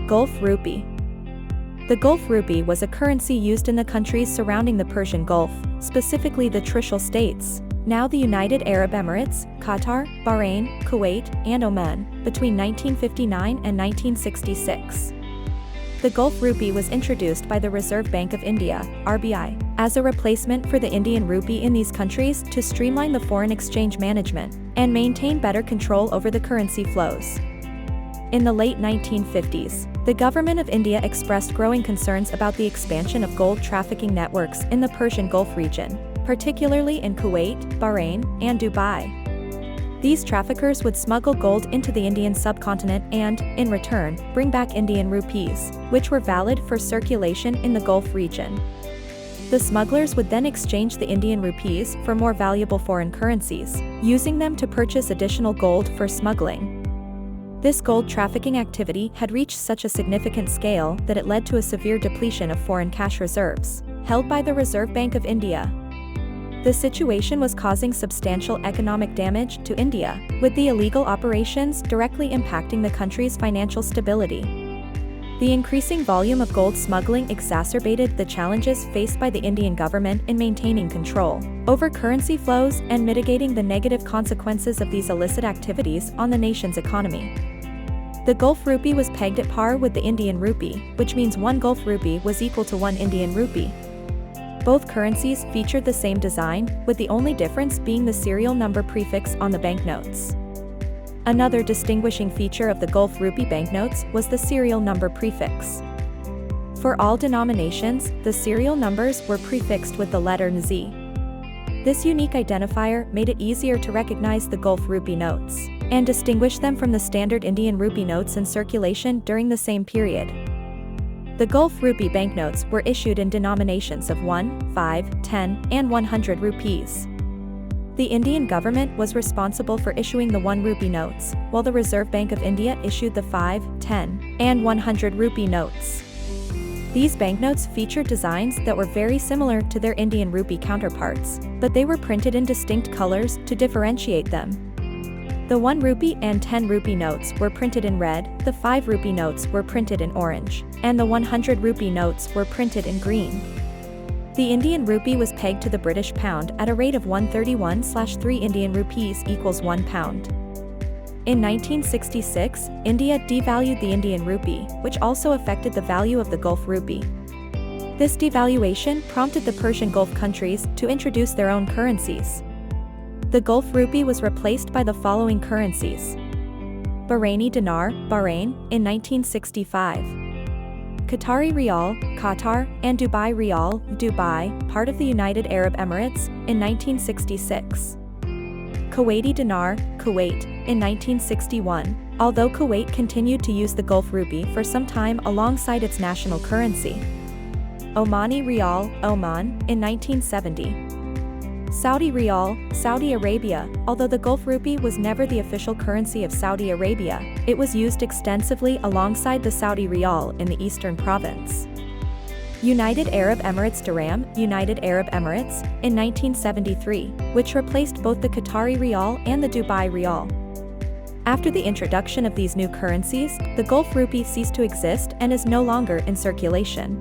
Gulf Rupee. The Gulf Rupee was a currency used in the countries surrounding the Persian Gulf, specifically the Trucial States, now the United Arab Emirates, Qatar, Bahrain, Kuwait, and Oman, between 1959 and 1966. The Gulf Rupee was introduced by the Reserve Bank of India, RBI, as a replacement for the Indian Rupee in these countries to streamline the foreign exchange management and maintain better control over the currency flows. In the late 1950s, the government of India expressed growing concerns about the expansion of gold trafficking networks in the Persian Gulf region, particularly in Kuwait, Bahrain, and Dubai. These traffickers would smuggle gold into the Indian subcontinent and, in return, bring back Indian rupees, which were valid for circulation in the Gulf region. The smugglers would then exchange the Indian rupees for more valuable foreign currencies, using them to purchase additional gold for smuggling. This gold trafficking activity had reached such a significant scale that it led to a severe depletion of foreign cash reserves, held by the Reserve Bank of India. The situation was causing substantial economic damage to India, with the illegal operations directly impacting the country's financial stability. The increasing volume of gold smuggling exacerbated the challenges faced by the Indian government in maintaining control over currency flows and mitigating the negative consequences of these illicit activities on the nation's economy. The Gulf Rupee was pegged at par with the Indian Rupee, which means one Gulf Rupee was equal to one Indian Rupee. Both currencies featured the same design, with the only difference being the serial number prefix on the banknotes. Another distinguishing feature of the Gulf Rupee banknotes was the serial number prefix. For all denominations, the serial numbers were prefixed with the letter Z. This unique identifier made it easier to recognize the Gulf Rupee notes and distinguish them from the standard Indian Rupee notes in circulation during the same period. The Gulf Rupee banknotes were issued in denominations of 1, 5, 10, and 100 rupees. The Indian government was responsible for issuing the 1 rupee notes, while the Reserve Bank of India issued the 5, 10, and 100 rupee notes. These banknotes featured designs that were very similar to their Indian Rupee counterparts, but they were printed in distinct colors to differentiate them. The 1 rupee and 10 rupee notes were printed in red, the 5 rupee notes were printed in orange, and the 100 rupee notes were printed in green. The Indian Rupee was pegged to the British pound at a rate of 131/3 Indian rupees equals 1 pound. In 1966, India devalued the Indian Rupee, which also affected the value of the Gulf Rupee. This devaluation prompted the Persian Gulf countries to introduce their own currencies. The Gulf Rupee was replaced by the following currencies: Bahraini dinar, Bahrain, in 1965. Qatari riyal, Qatar, and Dubai riyal, Dubai, part of the United Arab Emirates, in 1966. Kuwaiti dinar, Kuwait, in 1961, although Kuwait continued to use the Gulf Rupee for some time alongside its national currency. Omani riyal, Oman, in 1970. Saudi riyal, Saudi Arabia, although the Gulf Rupee was never the official currency of Saudi Arabia, it was used extensively alongside the Saudi riyal in the eastern province. United Arab Emirates dirham, United Arab Emirates, in 1973, which replaced both the Qatari riyal and the Dubai riyal. After the introduction of these new currencies, the Gulf Rupee ceased to exist and is no longer in circulation.